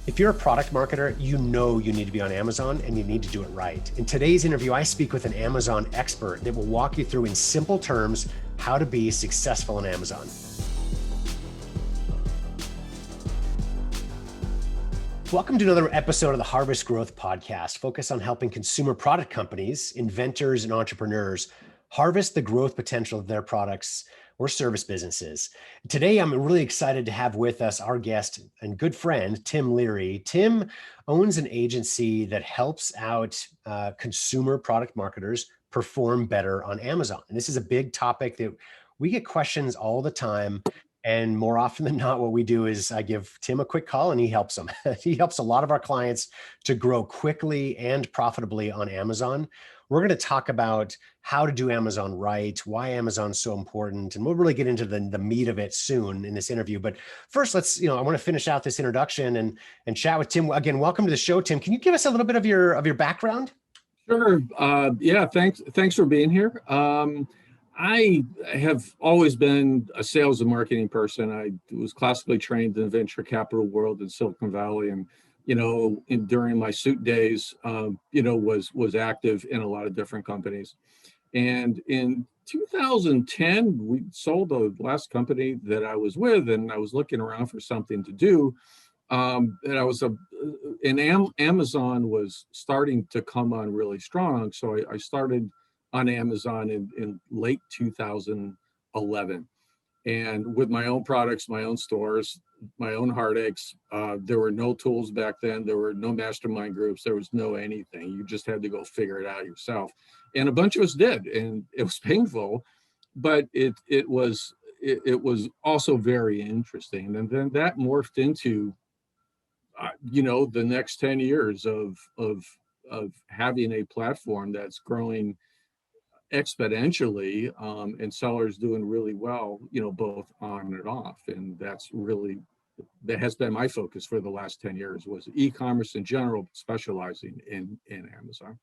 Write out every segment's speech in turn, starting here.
If you're a product marketer, you know you need to be on Amazon and you need to do it right. In today's interview, I speak with an Amazon expert that will walk you through in simple terms how to be successful on Amazon. Welcome to another episode of the Harvest Growth Podcast, focused on helping consumer product companies, inventors, and entrepreneurs harvest the growth potential of their products or service businesses. Today, I'm really excited to have with us our guest and good friend, Tim Leary. Tim owns an agency that helps out consumer product marketers perform better on Amazon. And this is a big topic that we get questions all the time. And more often than not, what we do is I give Tim a quick call and he helps them. He helps a lot of our clients to grow quickly and profitably on Amazon. We're going to talk about how to do Amazon right, why Amazon's so important, and we'll really get into the meat of it soon in this interview. But first, I want to finish out this introduction and chat with Tim. Again, welcome to the show, Tim. Can you give us a little bit of your background? Sure. Yeah, thanks for being here. I have always been a sales and marketing person. I was classically trained in the venture capital world in Silicon Valley, and during my suit days, was active in a lot of different companies. And in 2010, we sold the last company that I was with, and I was looking around for something to do. And Amazon was starting to come on really strong, so I started on Amazon in late 2011. And with my own products, my own stores, my own heartaches, there were no tools back then. There were no mastermind groups. There was no anything. You just had to go figure it out yourself. And a bunch of us did. And it was painful, but it was also very interesting. And then that morphed into, the next 10 years of having a platform that's growing exponentially, and sellers doing really well, both on and off. And that has been my focus for the last 10 years, was e-commerce in general, specializing in Amazon.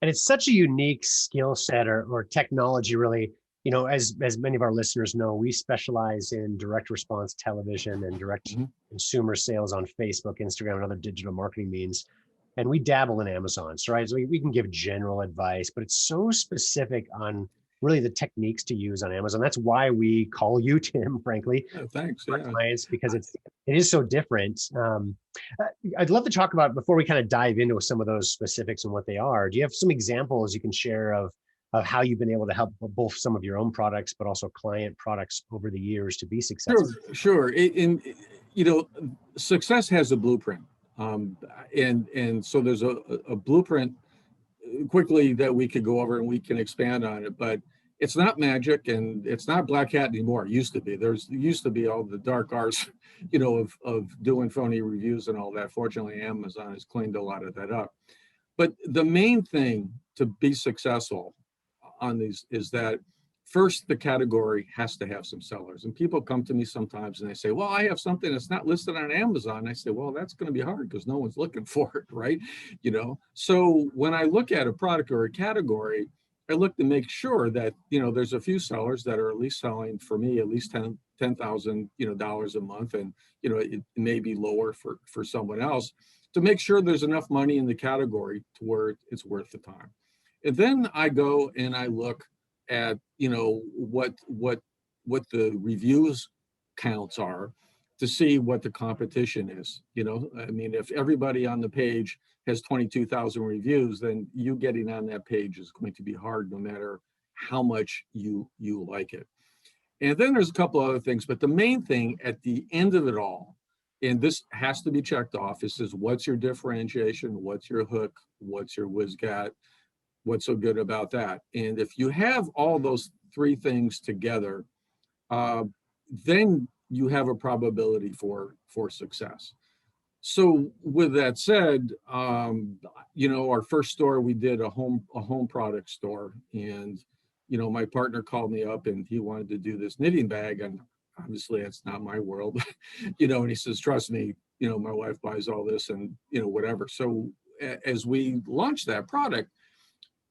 And it's such a unique skill set or technology, really. As many of our listeners know, we specialize in direct response television and direct consumer sales on Facebook, Instagram, and other digital marketing means. And we dabble in Amazon. So we can give general advice, but it's so specific on really the techniques to use on Amazon. That's why we call you, Tim, frankly. Yeah, thanks. For clients, because it is so different. I'd love to talk about, before we kind of dive into some of those specifics and what they are, do you have some examples you can share of how you've been able to help both some of your own products, but also client products over the years to be successful? Sure. Success has a blueprint. And so there's a blueprint quickly that we could go over and we can expand on it, but it's not magic and it's not black hat anymore. It used to be. There used to be all the dark arts, of doing phony reviews and all that. Fortunately, Amazon has cleaned a lot of that up. But the main thing to be successful on these is that first, the category has to have some sellers. And people come to me sometimes and they say, well, I have something that's not listed on Amazon. I say, well, that's going to be hard because no one's looking for it, right? So when I look at a product or a category, I look to make sure that, there's a few sellers that are at least selling, for me, at least $10,000, a month. And, it may be lower for someone else, to make sure there's enough money in the category to where it's worth the time. And then I go and I look at what the reviews counts are, to see what the competition is. If everybody on the page has 22,000 reviews, then you getting on that page is going to be hard, no matter how much you like it. And then there's a couple other things, but the main thing at the end of it all, and this has to be checked off, is what's your differentiation, what's your hook, what's your whiz-gat, what's so good about that? And if you have all those three things together, then you have a probability for success. So with that said, our first store, we did a home product store, and my partner called me up and he wanted to do this knitting bag, and obviously that's not my world, and he says, trust me, my wife buys all this and whatever. So as we launched that product,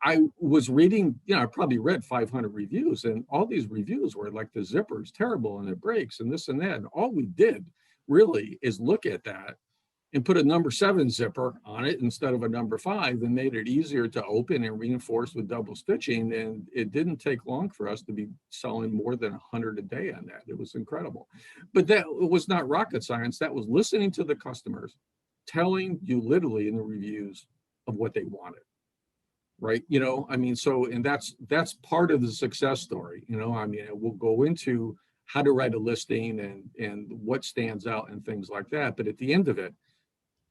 I was reading, I probably read 500 reviews, and all these reviews were like, the zipper is terrible and it breaks and this and that. And all we did really is look at that and put a number 7 zipper on it instead of a number 5, and made it easier to open and reinforce with double stitching. And it didn't take long for us to be selling more than 100 a day on that. It was incredible. But that was not rocket science. That was listening to the customers, telling you literally in the reviews of what they wanted. Right. I mean, so, and that's part of the success story. I mean, we'll go into how to write a listing and what stands out and things like that. But at the end of it,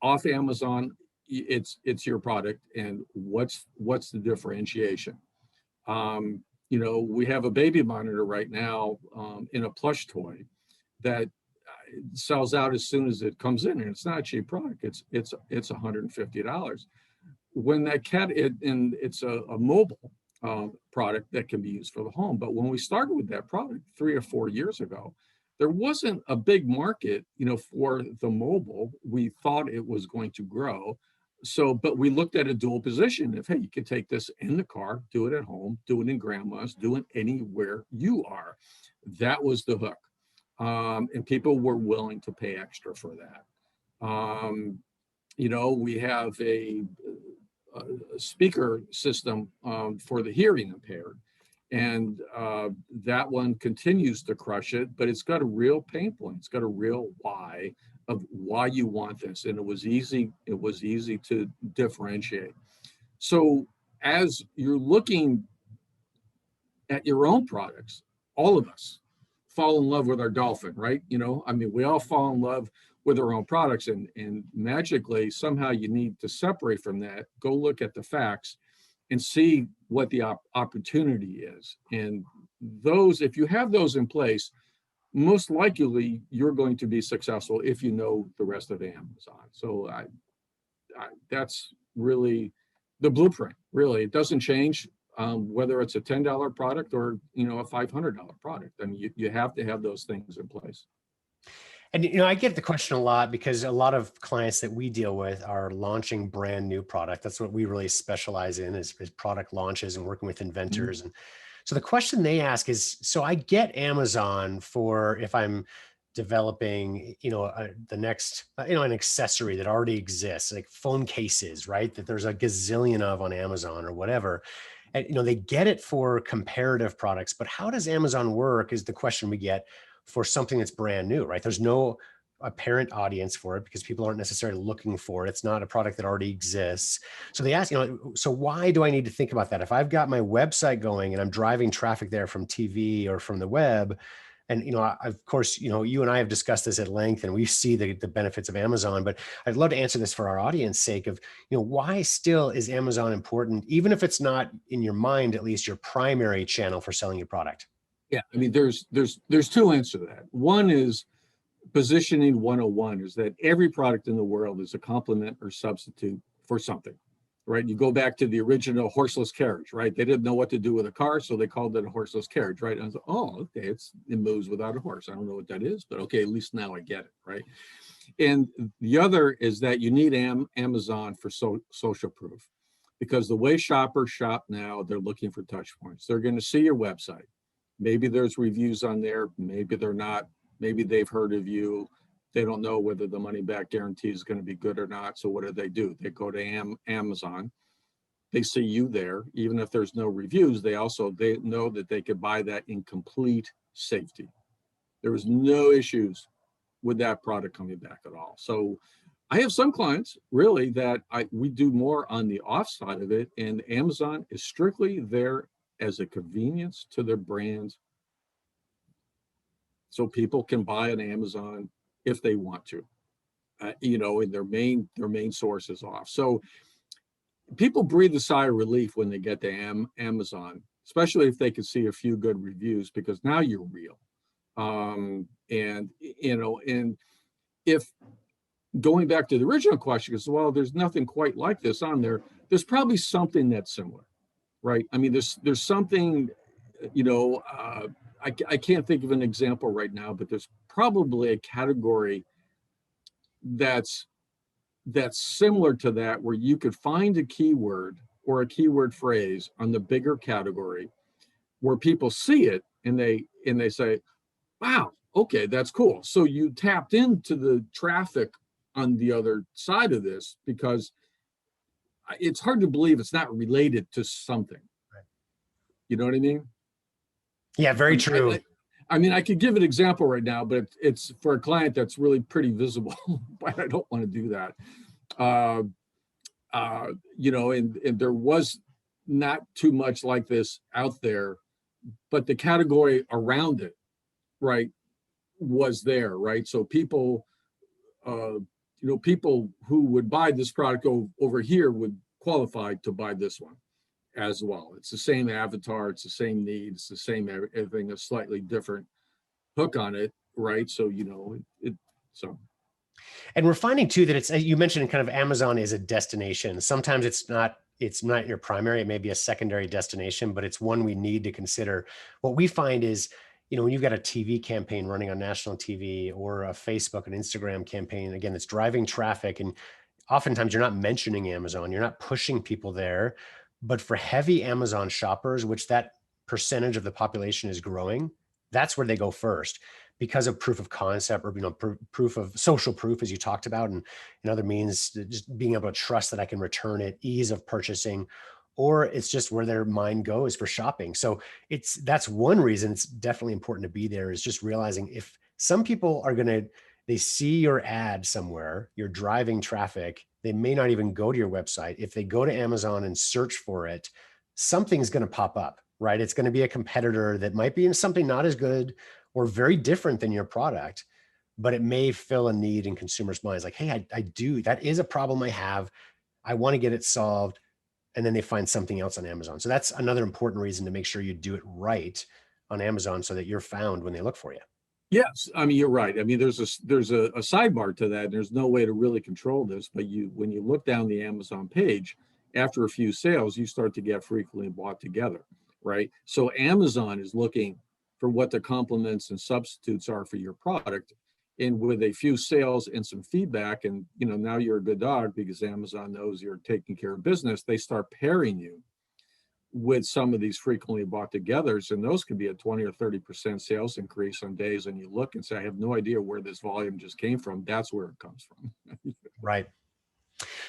off Amazon, it's your product, and what's the differentiation? We have a baby monitor right now in a plush toy that sells out as soon as it comes in, and it's not a cheap product. It's $150. When that it's a mobile product that can be used for the home. But when we started with that product 3 or 4 years ago, there wasn't a big market, for the mobile. We thought it was going to grow. So, but we looked at a dual position of, hey, you can take this in the car, do it at home, do it in grandma's, do it anywhere you are. That was the hook. And people were willing to pay extra for that. We have a speaker system for the hearing impaired. And that one continues to crush it, but it's got a real pain point. It's got a real why of why you want this. And it was easy to differentiate. So as you're looking at your own products, all of us fall in love with our dolphin, right? I mean, we all fall in love with our own products, and magically somehow you need to separate from that, go look at the facts and see what the opportunity is. And those, if you have those in place, most likely you're going to be successful if you know the rest of Amazon. So that's really the blueprint. Really, it doesn't change whether it's a $10 product or a $500 product. I mean, you have to have those things in place. And, I get the question a lot because a lot of clients that we deal with are launching brand new product. That's what we really specialize in is product launches and working with inventors. Mm-hmm. And so the question they ask is, so I get Amazon for if I'm developing, the next, an accessory that already exists, like phone cases, right? That there's a gazillion of on Amazon or whatever. And, they get it for comparative products, but how does Amazon work is the question we get for something that's brand new, right? There's no apparent audience for it because people aren't necessarily looking for it. It's not a product that already exists. So they ask, so why do I need to think about that? If I've got my website going and I'm driving traffic there from TV or from the web, and, of course, you and I have discussed this at length and we see the benefits of Amazon, but I'd love to answer this for our audience sake of, why still is Amazon important, even if it's not in your mind, at least your primary channel for selling your product? Yeah, I mean, there's two answers to that. One is positioning 101 is that every product in the world is a complement or substitute for something, right? You go back to the original horseless carriage, right? They didn't know what to do with a car, so they called it a horseless carriage, right? And I was like, oh, okay, it moves without a horse. I don't know what that is, but okay, at least now I get it, right? And the other is that you need Amazon for social proof, because the way shoppers shop now, they're looking for touch points. They're going to see your website. Maybe there's reviews on there. Maybe they're not. Maybe they've heard of you. They don't know whether the money back guarantee is going to be good or not. So what do? They go to Amazon. They see you there. Even if there's no reviews, they know that they could buy that in complete safety. There was no issues with that product coming back at all. So I have some clients really that we do more on the off side of it, and Amazon is strictly there as a convenience to their brands, so people can buy on Amazon if they want to, and their main source is off. So people breathe a sigh of relief when they get to Amazon, especially if they can see a few good reviews, because now you're real. And if going back to the original question, because, well, there's nothing quite like this on there, there's probably something that's similar. Right. I mean, there's something, I can't think of an example right now, but there's probably a category that's similar to that, where you could find a keyword or a keyword phrase on the bigger category where people see it and they say, wow, okay, that's cool. So you tapped into the traffic on the other side of this, because it's hard to believe it's not related to something. Right. You know what I mean? Yeah, I very mean, true. I mean, I could give an example right now, but it's for a client that's really pretty visible, but I don't want to do that. Uh, you know, and there was not too much like this out there, but the category around it, right, was there, right? So people, people who would buy this product over here would qualify to buy this one as well. It's the same avatar, it's the same need, it's the same everything, a slightly different hook on it, right? So so And we're finding too that it's, you mentioned kind of Amazon is a destination. Sometimes it's not your primary, it may be a secondary destination, but it's one we need to consider. What we find is, when you've got a TV campaign running on national TV or a Facebook and Instagram campaign, again, it's driving traffic. And oftentimes you're not mentioning Amazon, you're not pushing people there. But for heavy Amazon shoppers, which that percentage of the population is growing, that's where they go first because of proof of concept, or proof of social proof, as you talked about, and other means, just being able to trust that I can return it, ease of purchasing, or it's just where their mind goes for shopping. So that's one reason it's definitely important to be there, is just realizing if some people they see your ad somewhere, you're driving traffic, they may not even go to your website. If they go to Amazon and search for it, something's going to pop up, right? It's going to be a competitor that might be in something not as good or very different than your product, but it may fill a need in consumers' minds. Like, hey, I do, that is a problem I have. I want to get it solved. And then they find something else on Amazon. So that's another important reason to make sure you do it right on Amazon so that you're found when they look for you. yes, I mean, you're right. I mean, there's a sidebar to that. There's no way to really control this, but when you look down the Amazon page, after a few sales, you start to get frequently bought together, right? So Amazon is looking for what the complements and substitutes are for your product. And with a few sales and some feedback, and now you're a good dog because Amazon knows you're taking care of business, they start pairing you with some of these frequently bought togethers, and those could be a 20 or 30% sales increase on days. And you look and say, I have no idea where this volume just came from. That's where it comes from. Right.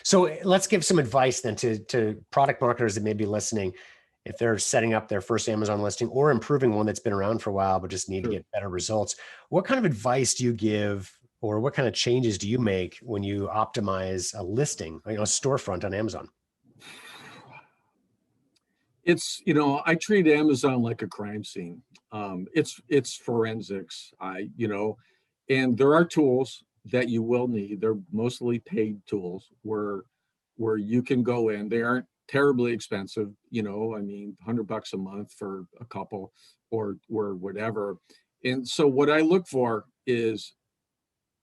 So let's give some advice then to product marketers that may be listening. If they're setting up their first Amazon listing or improving one that's been around for a while, but just need to Sure. get better results, what kind of advice do you give, or what kind of changes do you make when you optimize a listing, a storefront on Amazon? I treat Amazon like a crime scene. It's forensics. And there are tools that you will need. They're mostly paid tools where you can go in. They aren't terribly expensive. I mean, $100 a month for a couple, or whatever. And so what I look for is,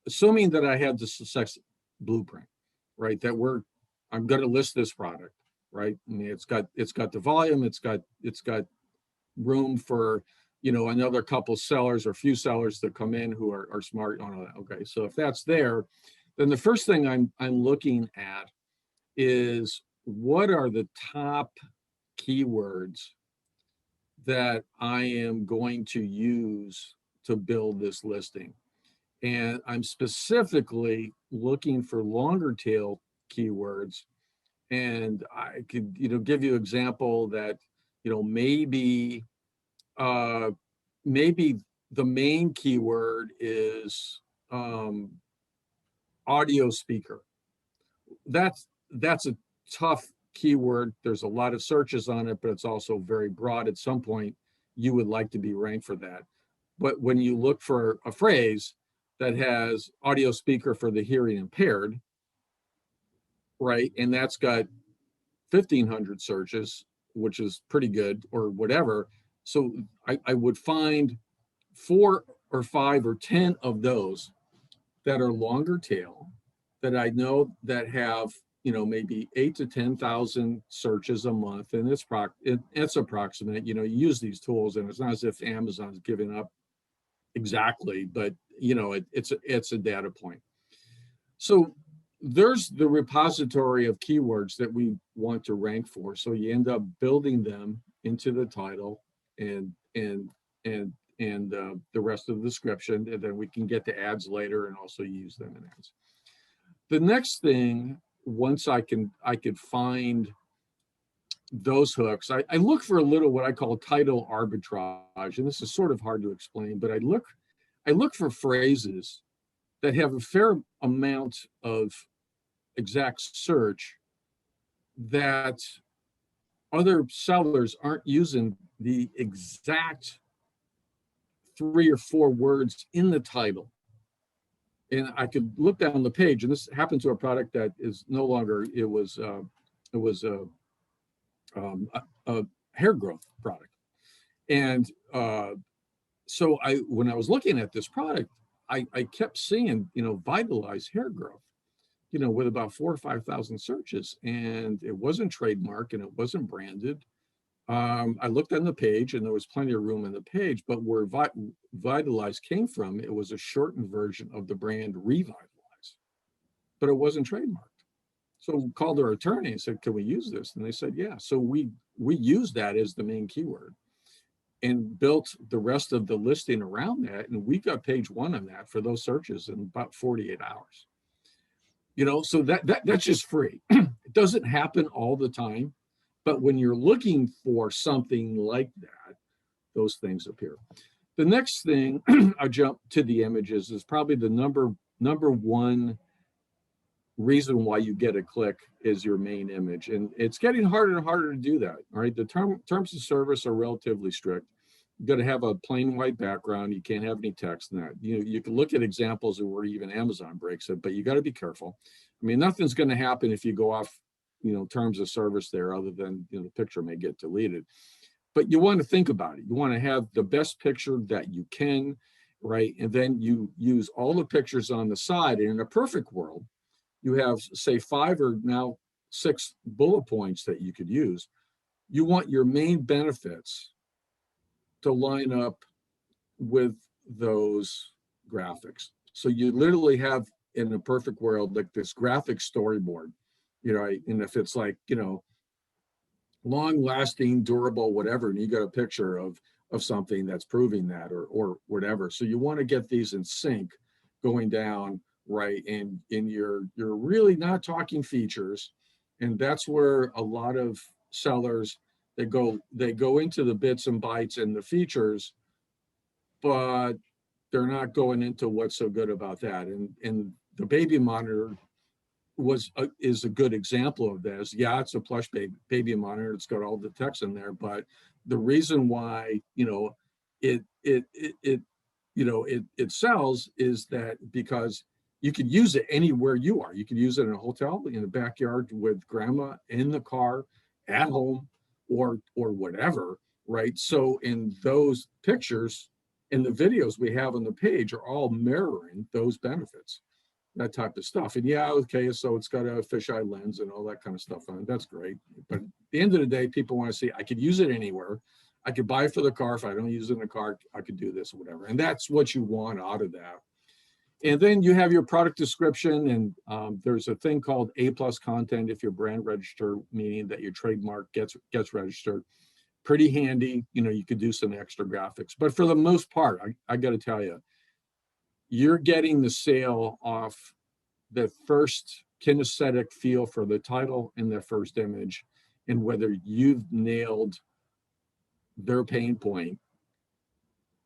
assuming that I have the success blueprint, right? I'm going to list this product, right? I mean, it's got the volume, it's got room for another couple sellers or few sellers that come in who are smart on it. Okay, so if that's there, then the first thing I'm looking at is, what are the top keywords that I am going to use to build this listing. And I'm specifically looking for longer tail keywords. And I could, give you an example that, maybe maybe the main keyword is audio speaker. That's a tough keyword. There's a lot of searches on it, but it's also very broad. At some point, you would like to be ranked for that. But when you look for a phrase that has audio speaker for the hearing impaired, right, and that's got 1,500 searches, which is pretty good, or whatever. So I would find 4 or 5 or 10 of those that are longer tail, that I know that have maybe 8 to 10,000 searches a month, and it's approximate. You use these tools, and it's not as if Amazon's giving up exactly, but it's a data point. So there's the repository of keywords that we want to rank for. So you end up building them into the title and the rest of the description, and then we can get to ads later and also use them in ads. The next thing, once I could find those hooks, I look for a little what I call title arbitrage, and this is sort of hard to explain, but I look for phrases that have a fair amount of exact search that other sellers aren't using the exact 3 or 4 words in the title. And I could look down the page, and this happened to a product that is no longer, it was a hair growth product. And so when I was looking at this product, I kept seeing, vitalize hair growth, with about 4,000 or 5,000 searches, and it wasn't trademark and it wasn't branded. I looked on the page and there was plenty of room in the page, but where Vitalize came from, it was a shortened version of the brand Revitalize, but it wasn't trademarked. So we called our attorney and said, can we use this? And they said, yeah. So we used that as the main keyword and built the rest of the listing around that. And we got page 1 on that for those searches in about 48 hours. So that's just free. It doesn't happen all the time. But when you're looking for something like that, those things appear. The next thing I jump to the images is probably the number 1 reason why you get a click is your main image. And it's getting harder and harder to do that. All right. The terms of service are relatively strict. You've got to have a plain white background. You can't have any text in that. You can look at examples of where even Amazon breaks it, but you got to be careful. I mean, nothing's going to happen if you go off terms of service there, other than, the picture may get deleted. But you want to think about it. You want to have the best picture that you can, right? And then you use all the pictures on the side. And in a perfect world, you have, say, 5 or now 6 bullet points that you could use. You want your main benefits to line up with those graphics. So you literally have, in a perfect world, like this graphic storyboard. And if it's like, long lasting, durable, whatever, and you got a picture of something that's proving that or whatever. So you want to get these in sync going down, right? And you're really not talking features. And that's where a lot of sellers, they go into the bits and bytes and the features, but they're not going into what's so good about that. And the baby monitor is a good example of this. Yeah, it's a plush baby monitor. It's got all the text in there, but the reason why it sells is that because you could use it anywhere you are. You could use it in a hotel, in the backyard with grandma, in the car, at home, or whatever, right? So in those pictures and the videos we have on the page are all mirroring those benefits. That type of stuff. And yeah, okay, so it's got a fisheye lens and all that kind of stuff on it. That's great. But at the end of the day, people want to see, I could use it anywhere. I could buy it for the car. If I don't use it in the car, I could do this or whatever. And that's what you want out of that. And then you have your product description, and there's a thing called A+ content if you're brand registered, meaning that your trademark gets registered. Pretty handy. You could do some extra graphics. But for the most part, I got to tell you, you're getting the sale off the first kinesthetic feel for the title and the first image, and whether you've nailed their pain point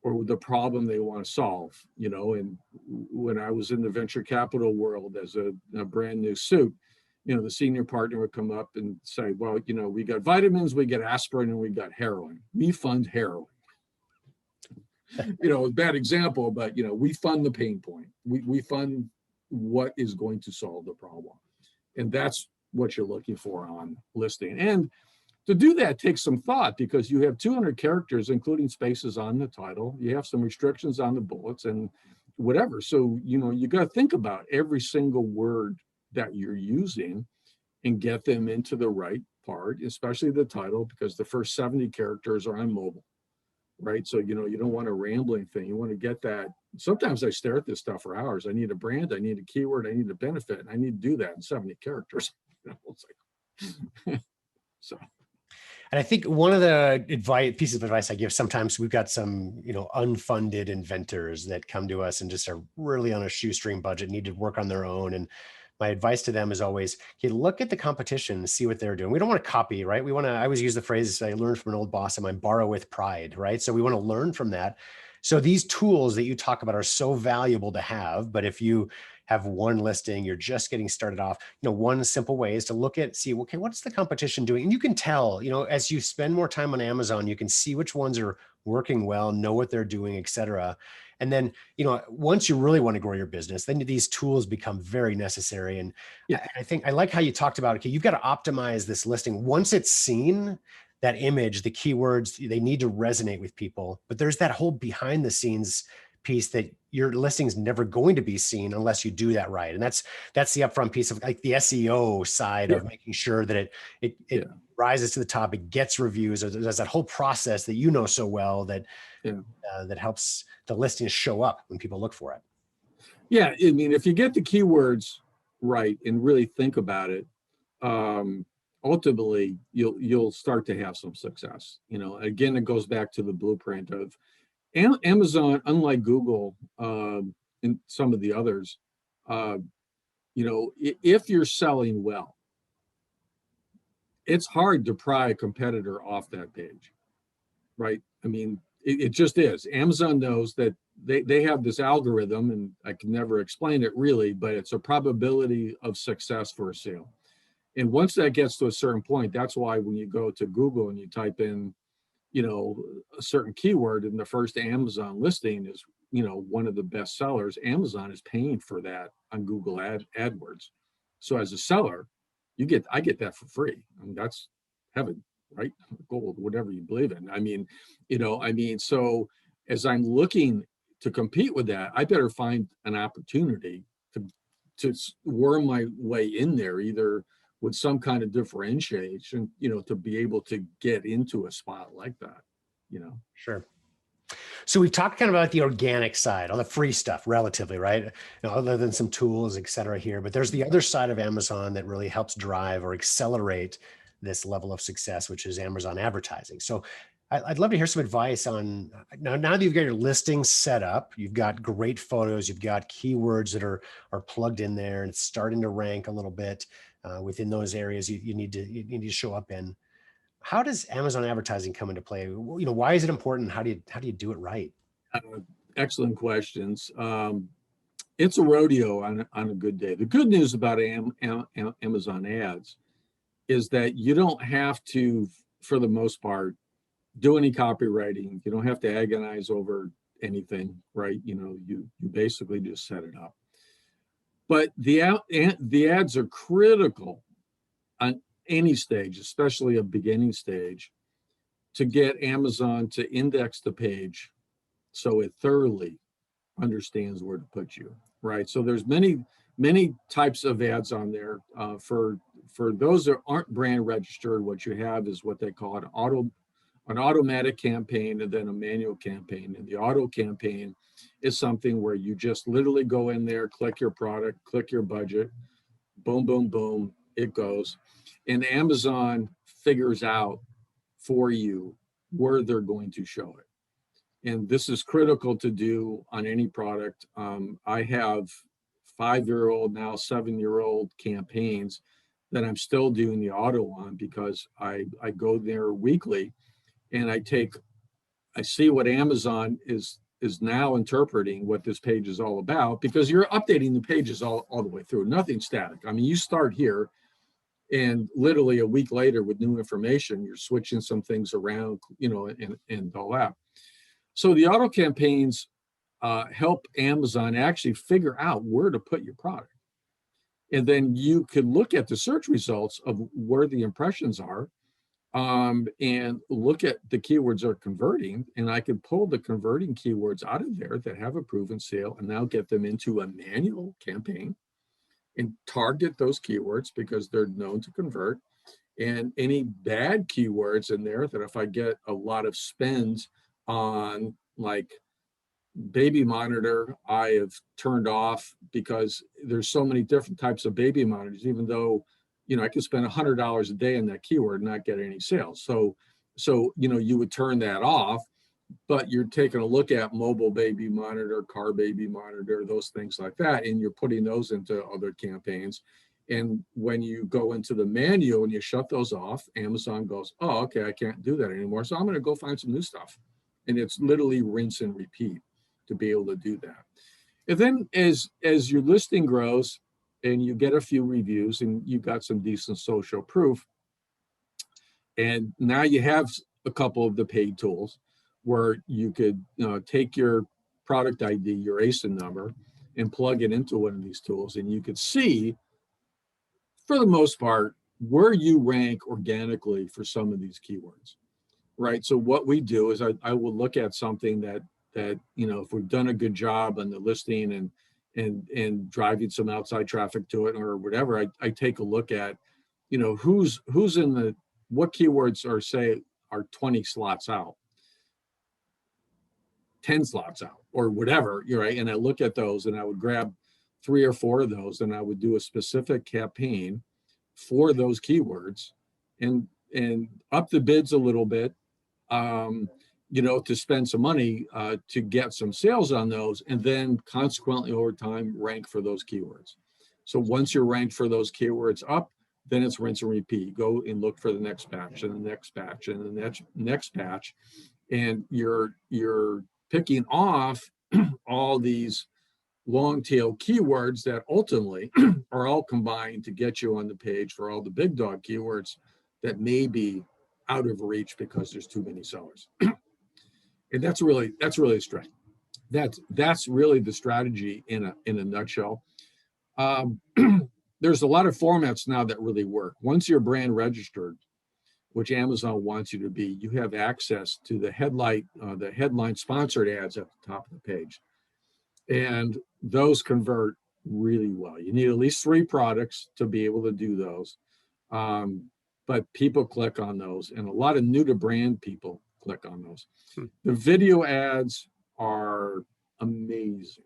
or the problem they want to solve. And when I was in the venture capital world as a brand new suit, the senior partner would come up and say, well, we got vitamins, we got aspirin, and we got heroin. We fund heroin. A bad example, but we fund the pain point. We fund what is going to solve the problem. And that's what you're looking for on listing. And to do that takes some thought, because you have 200 characters, including spaces on the title. You have some restrictions on the bullets and whatever. So, you got to think about every single word that you're using and get them into the right part, especially the title, because the first 70 characters are on mobile. Right. So, you don't want a rambling thing. You want to get that. Sometimes I stare at this stuff for hours. I need a brand, I need a keyword, I need a benefit, and I need to do that in 70 characters. It's like, so. And I think one of the pieces of advice I give, sometimes we've got some, unfunded inventors that come to us and just are really on a shoestring budget, need to work on their own. And my advice to them is always, okay, look at the competition and see what they're doing. We don't want to copy, right? We want to, I always use the phrase I learned from an old boss of mine, borrow with pride, right? So we want to learn from that. So these tools that you talk about are so valuable to have, but if you have one listing, you're just getting started off, one simple way is to look at, see, okay, what's the competition doing? And you can tell, as you spend more time on Amazon, you can see which ones are working well, know what they're doing, et cetera. And then, once you really want to grow your business, then these tools become very necessary. And Yeah. I think I like how you talked about, okay, you've got to optimize this listing. Once it's seen, that image, the keywords, they need to resonate with people. But there's that whole behind the scenes piece that your listing's never going to be seen unless you do that right. And that's the upfront piece of like the SEO side Yeah. of making sure that it Yeah. rises to the top, it gets reviews. There's that whole process that you know so well that Yeah. that helps the listings show up when people look for it. Yeah. I mean, if you get the keywords right and really think about it, ultimately you'll start to have some success. Again, it goes back to the blueprint of Amazon, unlike Google, and some of the others. If you're selling well, it's hard to pry a competitor off that page, right? I mean, it just is. Amazon knows that they have this algorithm, and I can never explain it really, but it's a probability of success for a sale. And once that gets to a certain point, that's why when you go to Google and you type in, a certain keyword, and the first Amazon listing is, one of the best sellers, Amazon is paying for that on Google AdWords. So as a seller, I get that for free. I mean, that's heaven, right? Gold, whatever you believe in. So as I'm looking to compete with that, I better find an opportunity to worm my way in there, either with some kind of differentiation, to be able to get into a spot like that, Sure. So we've talked kind of about the organic side, all the free stuff relatively, right? Other than some tools, et cetera here, but there's the other side of Amazon that really helps drive or accelerate this level of success, which is Amazon advertising. So I'd love to hear some advice on now that you've got your listing set up, you've got great photos, you've got keywords that are plugged in there and it's starting to rank a little bit within those areas you need to show up in. How does Amazon advertising come into play? Why is it important? How do you do it right? uh, excellent questions. It's a rodeo on a good day. The good news about Amazon ads is that you don't have to, for the most part, do any copywriting. You don't have to agonize over anything, right? You basically just set it up. But the ads are critical on any stage, especially a beginning stage, to get Amazon to index the page so it thoroughly understands where to put you, right? So there's many types of ads on there. For those that aren't brand registered, what you have is what they call an automatic campaign and then a manual campaign. And the auto campaign is something where you just literally go in there, click your product, click your budget, boom, boom, boom, it goes. And Amazon figures out for you where they're going to show it. And this is critical to do on any product. I have 5-year-old, now 7-year-old campaigns that I'm still doing the auto on because I go there weekly and I see what Amazon is now interpreting what this page is all about, because you're updating the pages all the way through, nothing static. I mean, you start here and literally a week later with new information, you're switching some things around, and all that. So the auto campaigns help Amazon actually figure out where to put your product. And then you could look at the search results of where the impressions are, and look at the keywords are converting, and I can pull the converting keywords out of there that have a proven sale and now get them into a manual campaign and target those keywords because they're known to convert. And any bad keywords in there that if I get a lot of spends on, like baby monitor, I have turned off because there's so many different types of baby monitors, even though I could spend $100 a day on that keyword and not get any sales. So you would turn that off. but you're taking a look at mobile baby monitor, car baby monitor, those things like that, and you're putting those into other campaigns. And when you go into the menu and you shut those off, Amazon goes, oh, okay, I can't do that anymore. So I'm going to go find some new stuff. And it's literally rinse and repeat to be able to do that. And then as your listing grows and you get a few reviews and you got some decent social proof, and now you have a couple of the paid tools where you could take your product ID, your ASIN number, and plug it into one of these tools, and you could see, for the most part, where you rank organically for some of these keywords, right? So what we do is I will look at something that if we've done a good job on the listing and driving some outside traffic to it or whatever, I take a look at, who's in the, what keywords are 20 slots out, 10 slots out, or whatever, you're right. And I look at those and I would grab 3 or 4 of those and I would do a specific campaign for those keywords and up the bids a little bit, to spend some money to get some sales on those, and then consequently over time rank for those keywords. So once you're ranked for those keywords up, then it's rinse and repeat. Go and look for the next batch and the next batch and the next batch, and you're picking off all these long tail keywords that ultimately are all combined to get you on the page for all the big dog keywords that may be out of reach because there's too many sellers. And that's really a strategy. That's really the strategy in a nutshell. There's a lot of formats now that really work. Once you're brand registered, which Amazon wants you to be, you have access to the headline sponsored ads at the top of the page. And those convert really well. You need at least 3 products to be able to do those. But people click on those, and a lot of new to brand people click on those. The video ads are amazing.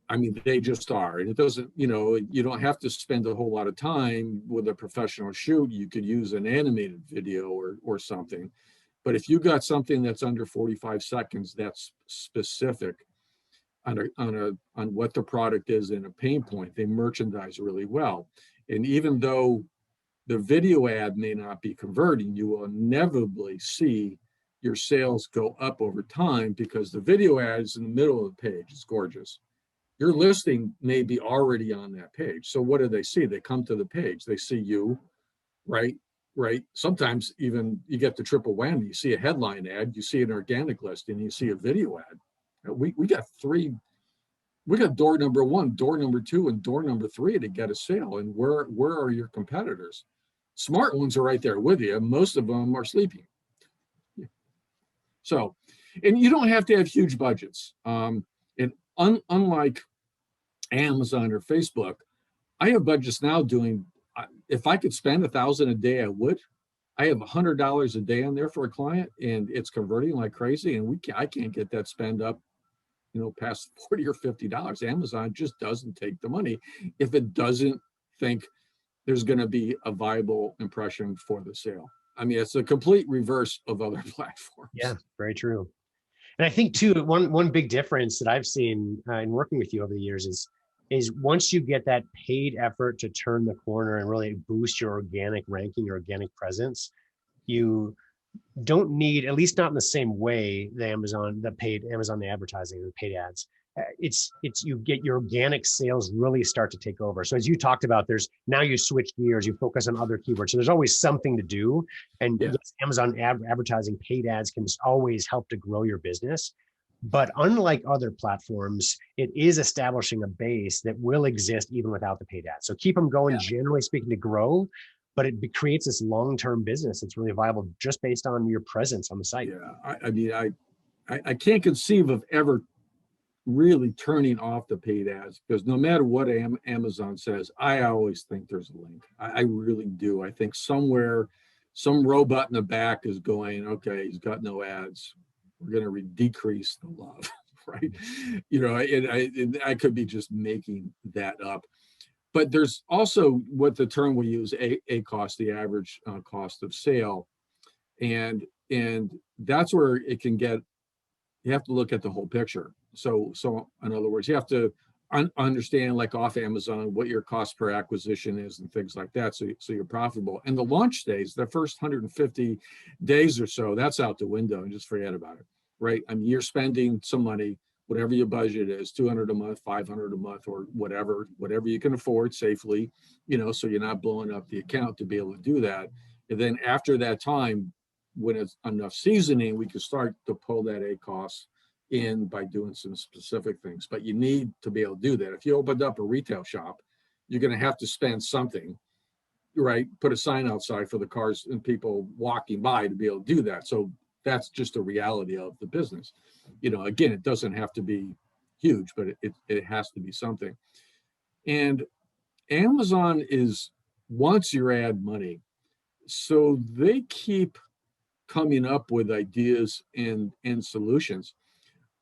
I mean, they just are. And it doesn't, you don't have to spend a whole lot of time with a professional shoot. You could use an animated video or something. But if you got something that's under 45 seconds, that's specific on what the product is and a pain point, they merchandise really well. And even though the video ad may not be converting, you will inevitably see your sales go up over time because the video ad is in the middle of the page. It's gorgeous. Your listing may be already on that page. So what do they see? They come to the page. They see you, right? Sometimes even you get the triple whammy. You see a headline ad, you see an organic listing, you see a video ad. We got 3. We got door number 1, door number 2, and door number 3 to get a sale. And where are your competitors? Smart ones are right there with you. Most of them are sleeping. So, and you don't have to have huge budgets. Unlike Amazon or Facebook, I have budgets now doing, if I could spend $1,000 a day, I would. I have $100 a day on there for a client, and it's converting like crazy. And I can't get that spend up, past $40 or $50. Amazon just doesn't take the money if it doesn't think there's going to be a viable impression for the sale. I mean, it's a complete reverse of other platforms. Yeah, very true. And I think too, one big difference that I've seen in working with you over the years is once you get that paid effort to turn the corner and really boost your organic ranking, your organic presence, you don't need, at least not in the same way, the advertising, the paid ads. It's you get your organic sales really start to take over. So as you talked about, now you switch gears, you focus on other keywords. So there's always something to do. And yes, Amazon advertising, paid ads can always help to grow your business. But unlike other platforms, it is establishing a base that will exist even without the paid ads. So keep them going, generally speaking, to grow. But it creates this long-term business that's really viable just based on your presence on the site. Yeah, I mean, I can't conceive of ever really turning off the paid ads, because no matter what Amazon says, I always think there's a link. I really do. I think somewhere, some robot in the back is going, okay, he's got no ads. We're going to decrease the love, right? And I could be just making that up. But there's also what the term we use, a cost, the average cost of sale. And And that's where it can get, you have to look at the whole picture. So in other words, you have to understand, like off Amazon, what your cost per acquisition is and things like that. So you're profitable. And the launch days, the first 150 days or so, that's out the window and just forget about it, right? I mean, you're spending some money, whatever your budget is, 200 a month, 500 a month, or whatever you can afford safely, so you're not blowing up the account to be able to do that. And then after that time, when it's enough seasoning, we can start to pull that ACoS in by doing some specific things. But you need to be able to do that. If you opened up a retail shop, you're going to have to spend something, right? Put a sign outside for the cars and people walking by to be able to do that. So that's just a reality of the business. Again, it doesn't have to be huge, but it has to be something. And Amazon wants your ad money. So they keep coming up with ideas and solutions.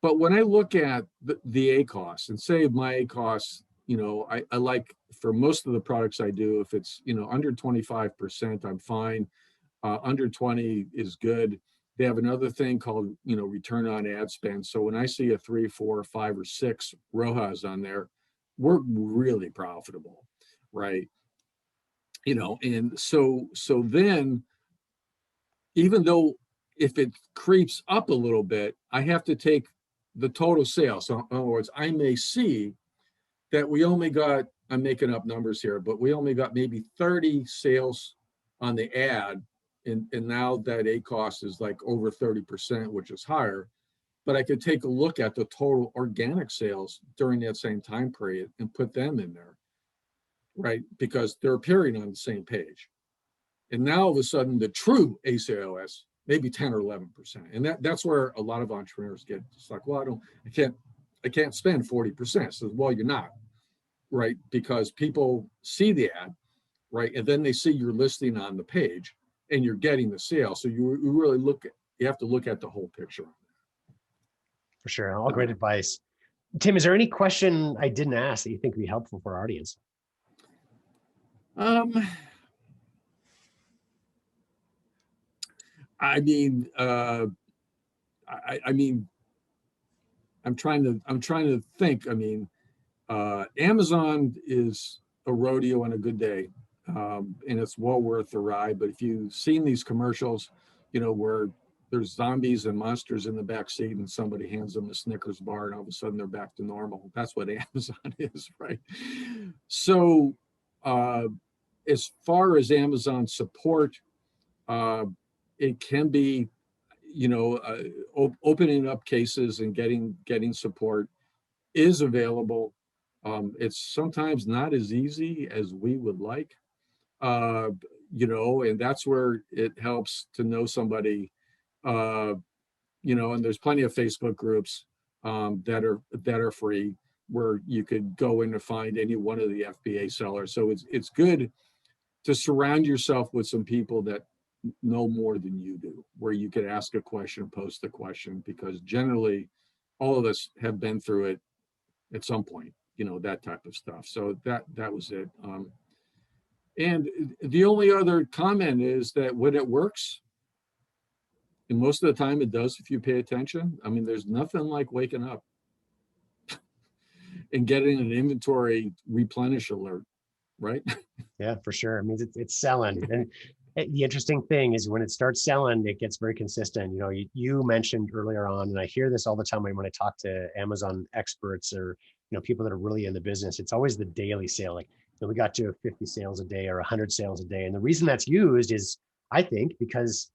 But when I look at the ACoS and say my ACoS, I like, for most of the products I do, if it's, under 25%, I'm fine. Under 20 is good. They have another thing called, return on ad spend. So when I see a 3, 4, 5, or 6 ROAS on there, we're really profitable, right? And so then, even though if it creeps up a little bit, I have to take the total sales. So in other words, I may see that we only got, I'm making up numbers here, but we only got maybe 30 sales on the ad. And now that ACoS is like over 30%, which is higher. But I could take a look at the total organic sales during that same time period and put them in there, right? Because they're appearing on the same page. And now all of a sudden, the true ACoS, maybe 10 or 11%. And that's where a lot of entrepreneurs get, it's like, well, I can't spend 40%. So, well, you're not, right? Because people see the ad, right? And then they see your listing on the page and you're getting the sale. So you really you have to look at the whole picture. For sure. All great advice. Tim, is there any question I didn't ask that you think would be helpful for our audience? I mean, I'm trying to think. I mean, Amazon is a rodeo on a good day, and it's well worth the ride. But if you've seen these commercials, where there's zombies and monsters in the back seat, and somebody hands them a Snickers bar, and all of a sudden they're back to normal. That's what Amazon is, right? So, as far as Amazon support, it can be, opening up cases and getting support is available. It's sometimes not as easy as we would like, and that's where it helps to know somebody, and there's plenty of Facebook groups that are free, where you could go in to find any one of the FBA sellers. So it's good to surround yourself with some people that know more than you do, where you could ask a question, post a question, because generally all of us have been through it at some point, that type of stuff. So that was it. And the only other comment is that when it works, and most of the time it does if you pay attention, I mean, there's nothing like waking up and getting an inventory replenish alert, right? Yeah, for sure. I mean, it's selling. And the interesting thing is when it starts selling, it gets very consistent. You mentioned earlier on, and I hear this all the time when I talk to Amazon experts or, people that are really in the business, it's always the daily sale. Like, we got to 50 sales a day or 100 sales a day. And the reason that's used is, I think, because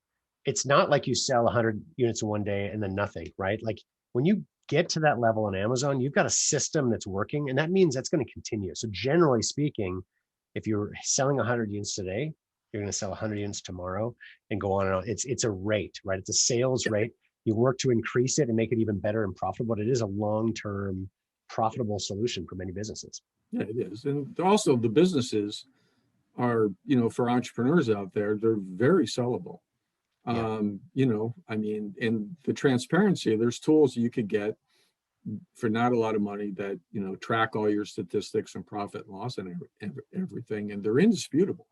it's not like you sell 100 units in one day and then nothing, right? Like, when you get to that level on Amazon, you've got a system that's working, and that means that's going to continue. So generally speaking, if you're selling 100 units today, you're going to sell 100 units tomorrow, and go on and on. It's a rate, right? It's a sales rate. You work to increase it and make it even better and profitable, but it is a long-term profitable solution for many businesses. Yeah, it is. And also the businesses are, for entrepreneurs out there, they're very sellable. Yeah. I mean, and the transparency, there's tools you could get for not a lot of money that, track all your statistics and profit and loss and everything, and they're indisputable,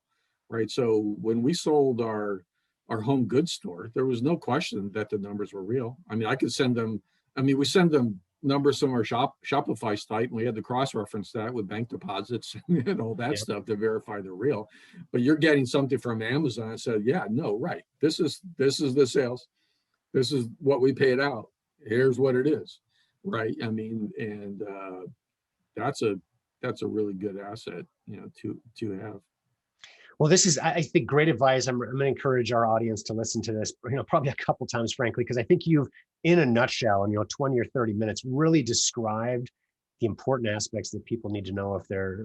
right? So when we sold our our home goods store, there was no question that the numbers were real. I mean, I could send them, we send them numbers from our Shopify site, and we had to cross-reference that with bank deposits and all that stuff to verify they're real. But you're getting something from Amazon and said, yeah, no, right. This is the sales. This is what we paid out. Here's what it is. Right. I mean, and that's a really good asset, to have. Well, this is, I think, great advice. I'm going to encourage our audience to listen to this, probably a couple times, frankly, because I think you've, in a nutshell, in 20 or 30 minutes, really described the important aspects that people need to know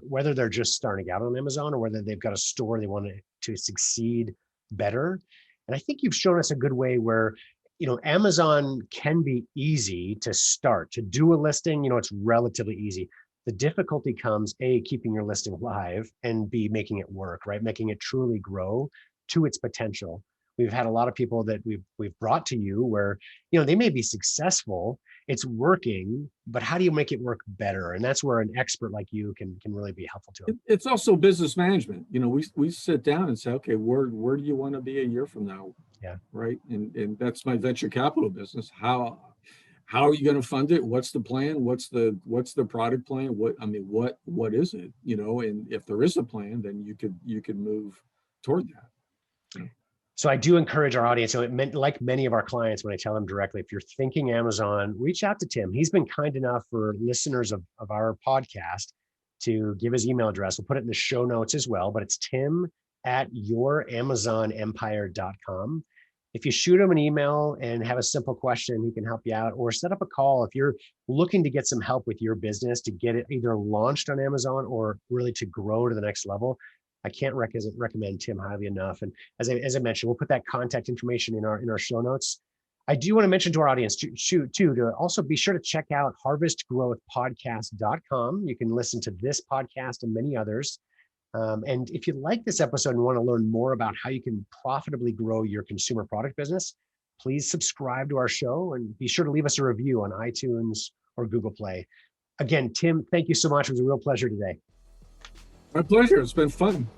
whether they're just starting out on Amazon or whether they've got a store they want to succeed better. And I think you've shown us a good way where, Amazon can be easy to start. To do a listing, it's relatively easy. The difficulty comes, A, keeping your listing live, and B, making it work, right? Making it truly grow to its potential. We've had a lot of people that we've brought to you where, they may be successful, it's working, but how do you make it work better? And that's where an expert like you can really be helpful to them. It's also business management. We sit down and say, okay, where do you want to be a year from now? Yeah. Right. And that's my venture capital business. How are you going to fund it? What's the plan? What's the product plan? What is it? And if there is a plan, then you could move toward that. So I do encourage our audience. So like many of our clients, when I tell them directly, if you're thinking Amazon, reach out to Tim. He's been kind enough for listeners of our podcast to give his email address. We'll put it in the show notes as well, but it's tim@youramazonempire.com. If you shoot him an email and have a simple question, he can help you out, or set up a call if you're looking to get some help with your business to get it either launched on Amazon or really to grow to the next level. I can't recommend Tim highly enough. And as I mentioned, we'll put that contact information in our show notes. I do want to mention to our audience to also be sure to check out harvestgrowthpodcast.com. You can listen to this podcast and many others. And if you like this episode and want to learn more about how you can profitably grow your consumer product business, please subscribe to our show and be sure to leave us a review on iTunes or Google Play. Again, Tim, thank you so much. It was a real pleasure today. My pleasure. It's been fun.